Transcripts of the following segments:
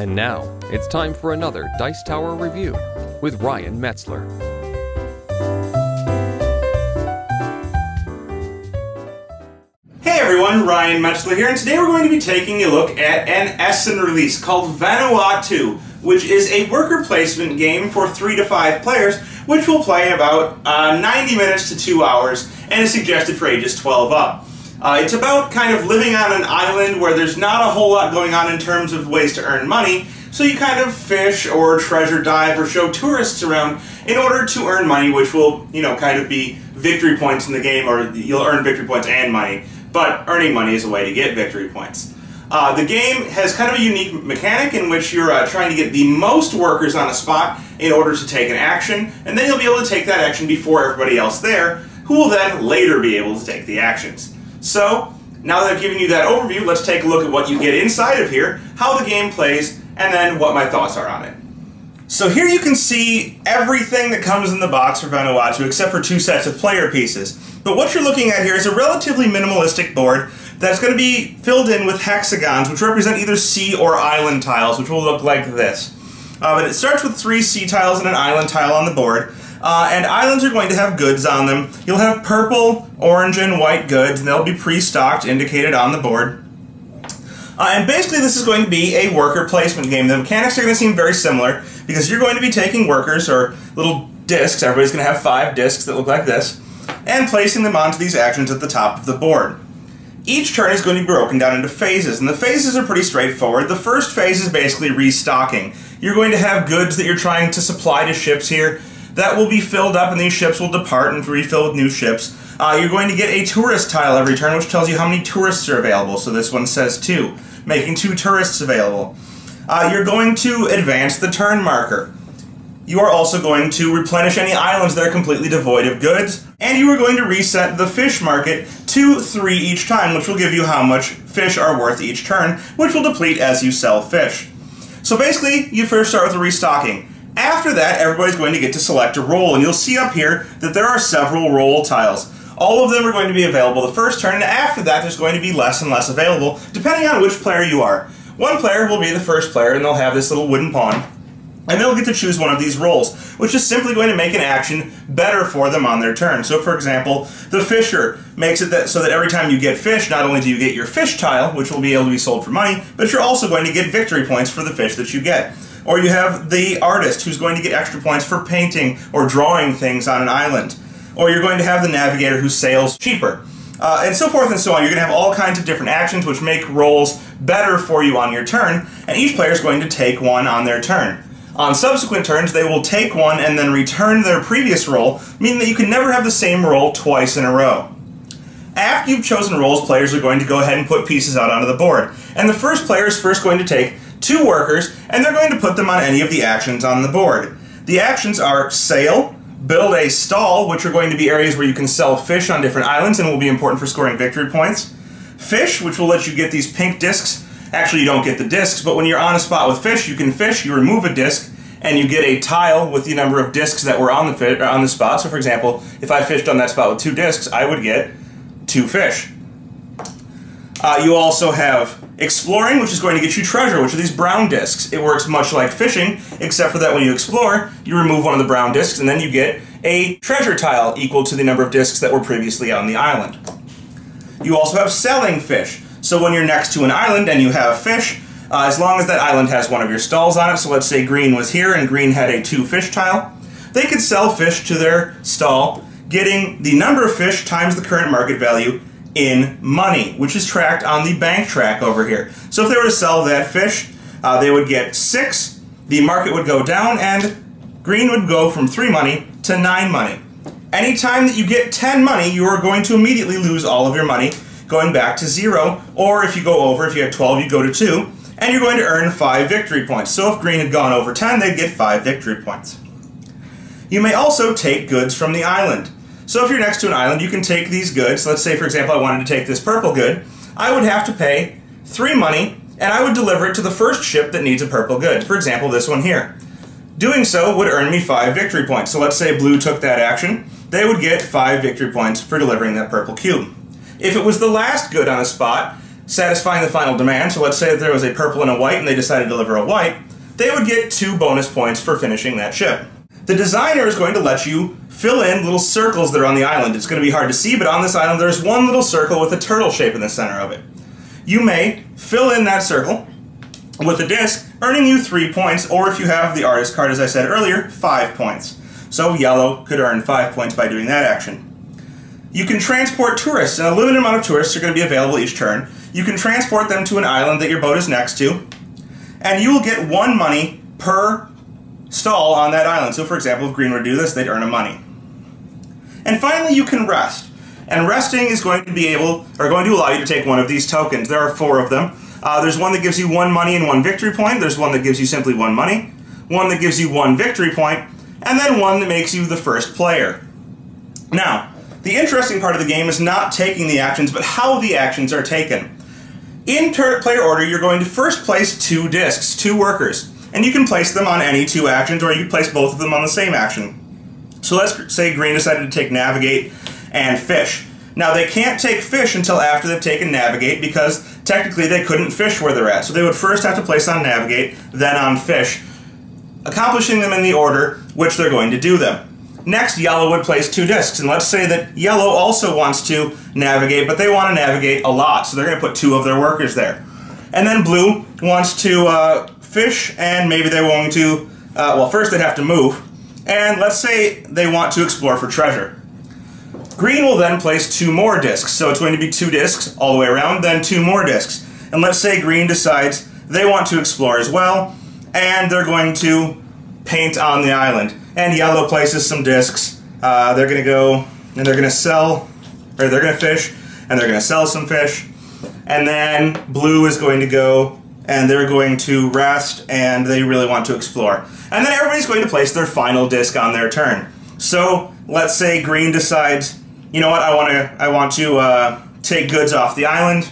And now, it's time for another Dice Tower review with Ryan Metlzer. Hey everyone, Ryan Metlzer here, and today we're going to be taking a look at an Essen release called Vanuatu, which is a worker placement game for 3 to 5 players, which will play about 90 minutes to 2 hours, and is suggested for ages 12 up. It's about kind of living on an island where there's not a whole lot going on in terms of ways to earn money, so you kind of fish or treasure dive or show tourists around in order to earn money, which will, kind of be victory points in the game, or you'll earn victory points and money, but earning money is a way to get victory points. The game has kind of a unique mechanic in which you're trying to get the most workers on a spot in order to take an action, and then you'll be able to take that action before everybody else there, who will then later be able to take the actions. So, now that I've given you that overview, let's take a look at what you get inside of here, how the game plays, and then what my thoughts are on it. So here you can see everything that comes in the box for Vanuatu except for 2 sets of player pieces. But what you're looking at here is a relatively minimalistic board that's going to be filled in with hexagons, which represent either sea or island tiles, which will look like this. But it starts with 3 sea tiles and an island tile on the board. And islands are going to have goods on them. You'll have purple, orange, and white goods, and they'll be pre-stocked, indicated on the board. And basically this is going to be a worker placement game. The mechanics are going to seem very similar, because you're going to be taking workers, or little discs, everybody's going to have 5 discs that look like this, and placing them onto these actions at the top of the board. Each turn is going to be broken down into phases, and the phases are pretty straightforward. The first phase is basically restocking. You're going to have goods that you're trying to supply to ships here that will be filled up, and these ships will depart and refill with new ships. You're going to get a tourist tile every turn, which tells you how many tourists are available. So this one says 2, making 2 tourists available. You're going to advance the turn marker. You are also going to replenish any islands that are completely devoid of goods, and you are going to reset the fish market to 3 each time, which will give you how much fish are worth each turn, which will deplete as you sell fish. So basically, you first start with the restocking. After that, everybody's going to get to select a role, and you'll see up here that there are several role tiles. All of them are going to be available the first turn, and after that there's going to be less and less available, depending on which player you are. One player will be the first player, and they'll have this little wooden pawn, and they'll get to choose one of these roles, which is simply going to make an action better for them on their turn. So for example, the fisher makes it so that every time you get fish, not only do you get your fish tile, which will be able to be sold for money, but you're also going to get victory points for the fish that you get. Or you have the artist, who's going to get extra points for painting or drawing things on an island. Or you're going to have the navigator, who sails cheaper. And so forth and so on. You're going to have all kinds of different actions which make rolls better for you on your turn, and each player is going to take one on their turn. On subsequent turns, they will take one and then return their previous roll, meaning that you can never have the same roll twice in a row. After you've chosen roles, players are going to go ahead and put pieces out onto the board. And the first player is first going to take 2 workers, and they're going to put them on any of the actions on the board. The actions are sail, build a stall, which are going to be areas where you can sell fish on different islands and will be important for scoring victory points. Fish, which will let you get these pink discs. Actually, you don't get the discs, but when you're on a spot with fish, you can fish, you remove a disc, and you get a tile with the number of discs that were on the spot. So for example, if I fished on that spot with 2 discs, I would get 2 fish. You also have exploring, which is going to get you treasure, which are these brown discs. It works much like fishing, except for that when you explore, you remove one of the brown discs, and then you get a treasure tile equal to the number of discs that were previously on the island. You also have selling fish. So when you're next to an island and you have fish, as long as that island has one of your stalls on it, so let's say green was here and green had a 2 fish tile, they could sell fish to their stall, getting the number of fish times the current market value in money, which is tracked on the bank track over here. So if they were to sell that fish, they would get 6, the market would go down, and green would go from 3 money to 9 money. Anytime that you get 10 money, you are going to immediately lose all of your money, going back to 0, or if you go over, if you have 12, you go to 2, and you're going to earn 5 victory points. So if green had gone over 10, they'd get 5 victory points. You may also take goods from the island. So if you're next to an island, you can take these goods. Let's say, for example, I wanted to take this purple good. I would have to pay 3 money, and I would deliver it to the first ship that needs a purple good. For example, this one here. Doing so would earn me 5 victory points. So let's say blue took that action. They would get 5 victory points for delivering that purple cube. If it was the last good on a spot, satisfying the final demand. So let's say that there was a purple and a white and they decided to deliver a white, they would get 2 bonus points for finishing that ship. The designer is going to let you fill in little circles that are on the island. It's going to be hard to see, but on this island there's one little circle with a turtle shape in the center of it. You may fill in that circle with a disc, earning you 3 points, or if you have the artist card, as I said earlier, 5 points. So yellow could earn 5 points by doing that action. You can transport tourists, and a limited amount of tourists are going to be available each turn. You can transport them to an island that your boat is next to, and you will get 1 money per stall on that island. So for example, if green were to do this, they'd earn a money. And finally, you can rest. And resting is going to allow you to take one of these tokens. There are 4 of them. There's one that gives you 1 money and 1 victory point. There's one that gives you simply 1 money, one that gives you 1 victory point, and then one that makes you the first player. Now, the interesting part of the game is not taking the actions, but how the actions are taken. In player order, you're going to first place 2 discs, 2 workers, and you can place them on any 2 actions, or you can place both of them on the same action. So let's say green decided to take navigate and fish. Now they can't take fish until after they've taken navigate, because technically they couldn't fish where they're at. So they would first have to place on navigate, then on fish, accomplishing them in the order which they're going to do them. Next, yellow would place 2 discs, and let's say that yellow also wants to navigate, but they want to navigate a lot, so they're going to put 2 of their workers there. And then blue wants to fish, and maybe they're going to, well, first they'd have to move, and let's say they want to explore for treasure. Green will then place 2 more discs, so it's going to be 2 discs all the way around, then 2 more discs. And let's say green decides they want to explore as well, and they're going to paint on the island. And yellow places some discs. They're going to go and they're going to sell, or they're going to fish, and they're going to sell some fish. And then blue is going to go and they're going to rest, and they really want to explore. And then everybody's going to place their final disc on their turn. So let's say green decides, you know what, I want to take goods off the island,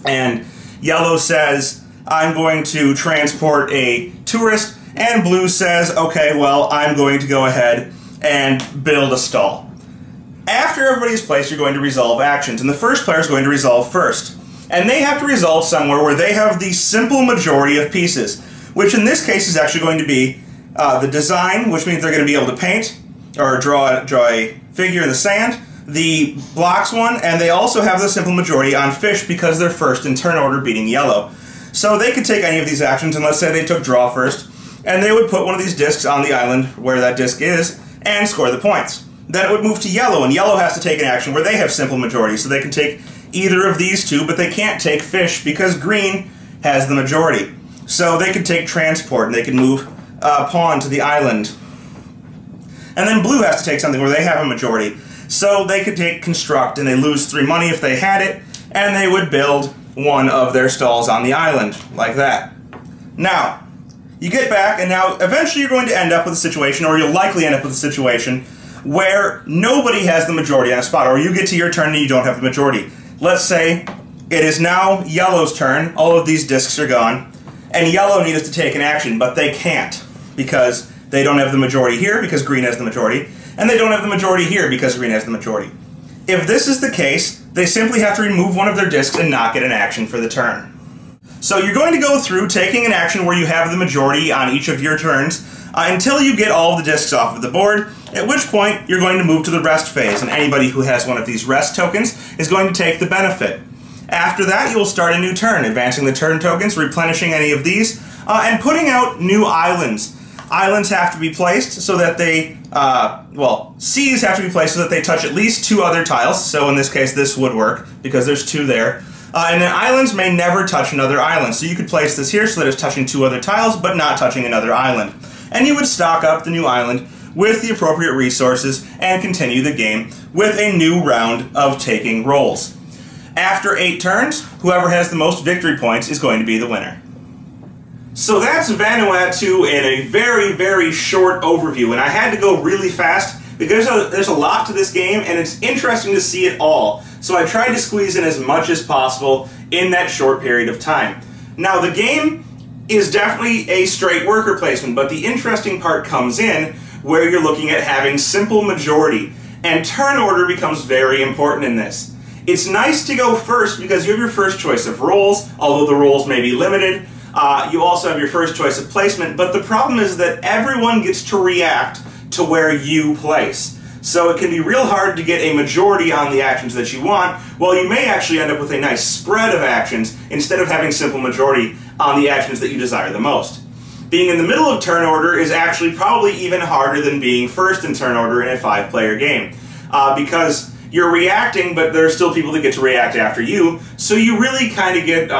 and yellow says, I'm going to transport a tourist, and blue says, okay, well, I'm going to go ahead and build a stall. After everybody's placed, you're going to resolve actions, and the first player is going to resolve first. And they have to resolve somewhere where they have the simple majority of pieces, which in this case is actually going to be the design, which means they're going to be able to paint or draw a figure in the sand, the blocks one, and they also have the simple majority on fish because they're first in turn order, beating yellow. So they could take any of these actions, and let's say they took draw first, and they would put one of these discs on the island where that disc is and score the points. Then it would move to yellow, and yellow has to take an action where they have simple majority, so they can take either of these 2, but they can't take fish because green has the majority. So they could take transport, and they can move a pawn to the island. And then blue has to take something where they have a majority. So they could take construct, and they lose 3 money if they had it, and they would build one of their stalls on the island, like that. Now, you get back, and now eventually you're going to end up with a situation, or you'll likely end up with a situation, where nobody has the majority on a spot, or you get to your turn and you don't have the majority. Let's say it is now yellow's turn, all of these discs are gone, and yellow needs to take an action, but they can't, because they don't have the majority here, because green has the majority, and they don't have the majority here, because green has the majority. If this is the case, they simply have to remove one of their discs and not get an action for the turn. So you're going to go through taking an action where you have the majority on each of your turns until you get all the discs off of the board, at which point you're going to move to the rest phase, and anybody who has one of these rest tokens is going to take the benefit. After that, you'll start a new turn, advancing the turn tokens, replenishing any of these, and putting out new islands. Islands have to be placed so that they, Cs have to be placed so that they touch at least 2 other tiles, so in this case this would work, because there's 2 there. And then islands may never touch another island, so you could place this here so that it's touching 2 other tiles, but not touching another island. And you would stock up the new island with the appropriate resources and continue the game with a new round of taking rolls. After 8 turns, whoever has the most victory points is going to be the winner. So that's Vanuatu in a very, very short overview, and I had to go really fast because there's a lot to this game, and it's interesting to see it all. So I tried to squeeze in as much as possible in that short period of time. Now, the game is definitely a straight worker placement, but the interesting part comes in where you're looking at having simple majority, and turn order becomes very important in this. It's nice to go first because you have your first choice of rolls, although the rolls may be limited. You also have your first choice of placement, but the problem is that everyone gets to react to where you place. So it can be real hard to get a majority on the actions that you want, while you may actually end up with a nice spread of actions instead of having simple majority on the actions that you desire the most. Being in the middle of turn order is actually probably even harder than being first in turn order in a 5-player game, because you're reacting, but there are still people that get to react after you, so you really kind of get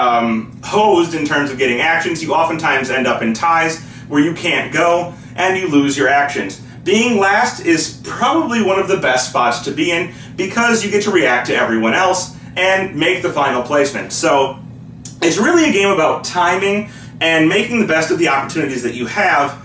hosed in terms of getting actions. You oftentimes end up in ties where you can't go, and you lose your actions. Being last is probably one of the best spots to be in because you get to react to everyone else and make the final placement. So it's really a game about timing and making the best of the opportunities that you have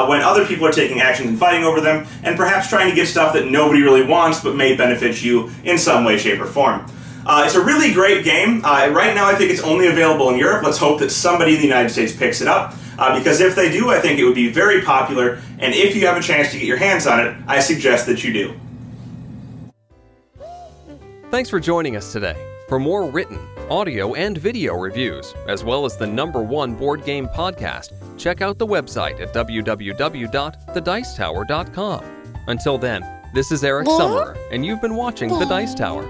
when other people are taking actions and fighting over them, and perhaps trying to get stuff that nobody really wants but may benefit you in some way, shape, or form. It's a really great game. Right now I think it's only available in Europe. Let's hope that somebody in the United States picks it up, because if they do, I think it would be very popular, and if you have a chance to get your hands on it, I suggest that you do. Thanks for joining us today. For more written, audio, and video reviews, as well as the #1 board game podcast, check out the website at www.thedicetower.com. Until then, this is Eric Summerer, and you've been watching The Dice Tower.